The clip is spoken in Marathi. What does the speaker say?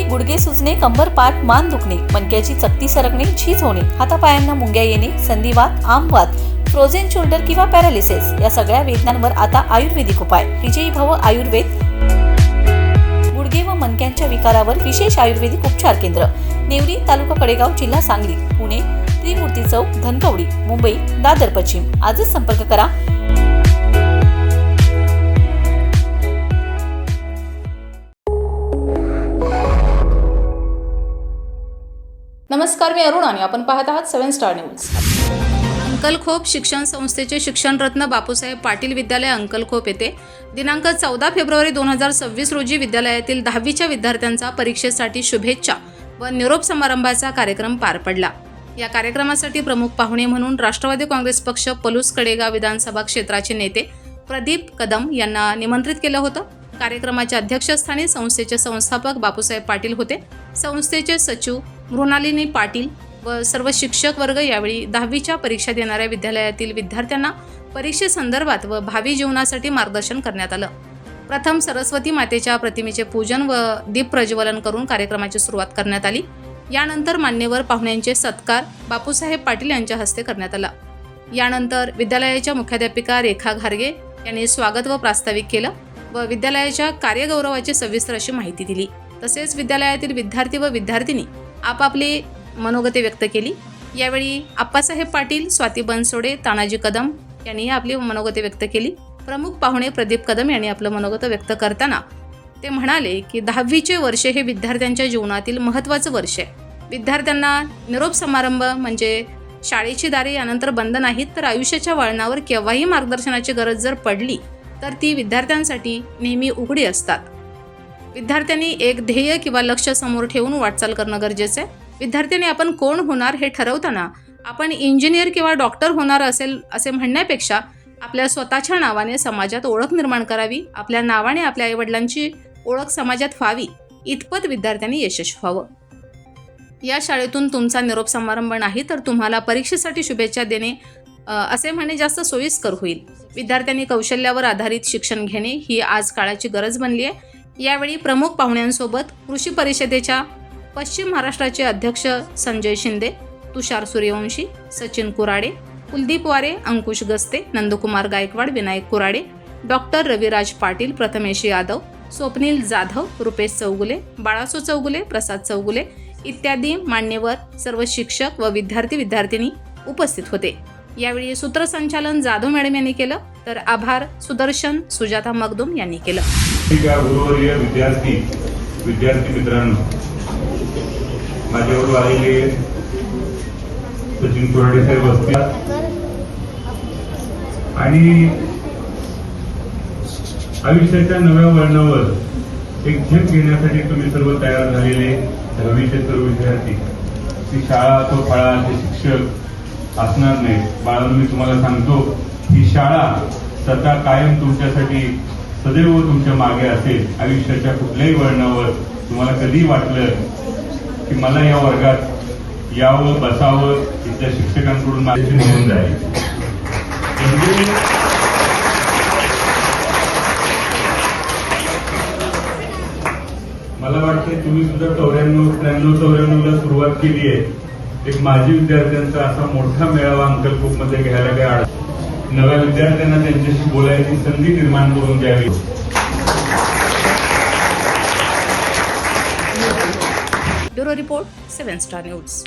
गुडघे सुजणे, कंबर पाठ मान दुखणे, मणक्याची चकती सरकणे, झीज होणे, हातापायांना मुंग्या येणे, संधिवात, आमवात, फ्रोझन शोल्डर किंवा पॅरालिसिस या सगळ्या वेदनांवर आता आयुर्वेदिक उपाय. विजयी भव आयुर्वेद. गुडघे व मणक्यांच्या विकारावर विशेष आयुर्वेदिक उपचार केंद्र. नेवरी, तालुका कडेगाव, जिल्हा सांगली. पुणे त्रिमूर्ती चौक, धनकवडी. मुंबई दादर पश्चिम. आजच संपर्क करा. नमस्कार, मी अरुण आणि आपण पाहत आहात 7 स्टार न्यूज. अंकलखोप शिक्षण संस्थेचे शिक्षणरत्न बापूसाहेब पाटील विद्यालय अंकलखोप येथे दिनांक 14 फेब्रुवारी 2026 रोजी विद्यालयातील 10वीच्या विद्यार्थ्यांचा परीक्षेसाठी शुभेच्छा व निरोप समारंभाचा कार्यक्रम पार पडला. या कार्यक्रमासाठी प्रमुख पाहुणे म्हणून राष्ट्रवादी काँग्रेस पक्ष पलूस कडेगाव विधानसभा क्षेत्राचे नेते प्रदीप कदम यांना निमंत्रित केलं होतं. कार्यक्रमाच्या अध्यक्षस्थानी संस्थेचे संस्थापक बापूसाहेब पाटील होते. संस्थेचे सचिव मृणालिनी पाटील व सर्व शिक्षक वर्ग यावेळी 10वीच्या परीक्षा देणाऱ्या विद्यालयातील विद्यार्थ्यांना परीक्षेसंदर्भात व भावी जीवनासाठी मार्गदर्शन करण्यात आलं. प्रथम सरस्वती मातेच्या प्रतिमेचे पूजन व दीप प्रज्वलन करून कार्यक्रमाची सुरुवात करण्यात आली. यानंतर मान्यवर पाहुण्यांचे सत्कार बापूसाहेब पाटील यांच्या हस्ते करण्यात आला. यानंतर विद्यालयाच्या मुख्याध्यापिका रेखा घारगे यांनी स्वागत व प्रास्ताविक केलं व विद्यालयाच्या कार्यगौरवाची सविस्तर अशी माहिती दिली. तसेच विद्यालयातील विद्यार्थी व विद्यार्थिनी आपापली मनोगते व्यक्त केली. यावेळी आप्पासाहेब पाटील, स्वाती बनसोडे, तानाजी कदम यांनी आपली मनोगते व्यक्त केली. प्रमुख पाहुणे प्रदीप कदम यांनी आपलं मनोगत व्यक्त करताना ते म्हणाले की 10वीचे वर्ष हे विद्यार्थ्यांच्या जीवनातील महत्त्वाचं वर्ष आहे. विद्यार्थ्यांना निरोप समारंभ म्हणजे शाळेची दारे यानंतर बंद नाहीत, तर आयुष्याच्या वळणावर केव्हाही मार्गदर्शनाची गरज जर पडली तर ती विद्यार्थ्यांसाठी नेहमी उघडी असतात. विद्यार्थ्यांनी एक ध्येय किंवा लक्ष्य समोर ठेवून वाटचाल करणं गरजेचं आहे. विद्यार्थ्यांनी आपण कोण होणार हे ठरवताना आपण इंजिनियर किंवा डॉक्टर होणार असेल असे म्हणण्यापेक्षा आपल्या स्वतःच्या नावाने समाजात ओळख निर्माण करावी, आपल्या नावाने आपल्या आईवडिलांची ओळख समाजात व्हावी, इतपत विद्यार्थ्यांनी यशस्वी व्हावं. या शाळेतून तुमचा निरोप समारंभ नाही तर तुम्हाला परीक्षेसाठी शुभेच्छा देणे असे म्हणणे जास्त सोयीस्कर होईल. विद्यार्थ्यांनी कौशल्यावर आधारित शिक्षण घेणे ही आज काळाची गरज बनली आहे. यावेळी प्रमुख पाहुण्यांसोबत कृषी परिषदेच्या पश्चिम महाराष्ट्राचे अध्यक्ष संजय शिंदे, तुषार सूर्यवंशी, सचिन कुराडे, कुलदीप वारे, अंकुश गस्ते, नंदकुमार गायकवाड, विनायक कुराडे, डॉक्टर रविराज पाटील, प्रथमेश यादव, स्वप्नील जाधव, रुपेश चौगुले, बाळासो चौगुले, प्रसाद चौगुले इत्यादी मान्यवर सर्व शिक्षक व विद्यार्थी-विद्यार्थिनी उपस्थित होते. यावेळी सूत्रसंचालन जाधव मॅडम यांनी केलं तर आभार सुदर्शन सुजाता मगदुम यांनी केलं. गुरुवर्य, विद्यार्थी मित्रांनो, माझ्यावर आलेले सचिन कुराडे साहेब असतील आणि आयुष्याच्या नव्या वळणावर एक झेप घेण्यासाठी तुम्ही सर्व तयार झालेले 10वीचे सर्व विद्यार्थी. ती शाळा तो फळा ते शिक्षक असणार नाही. बाळांनो, मी तुम्हाला सांगतो ही शाळा सदा कायम तुमच्यासाठी सदैव तुमच्या मागे असेल. आयुष्याच्या कुठल्याही वळणावर तुम्हाला कधी वाटलं की मला या वर्गात यावं, बसावं, इथल्या शिक्षकांकडून माझी नोंद जाईल. मला वाटतं तुम्ही सुद्धा 94-93 सुरुवात केली आहे. एक माजी विद्यार्थ्यांचा असा मोठा मेळावा अंकलखोपमध्ये घ्यायला काय अडचण. नव्या विद्यार्थ्यांना त्यांच्याशी बोलायची संधी निर्माण करून द्यावी. Bureau report 7 star news.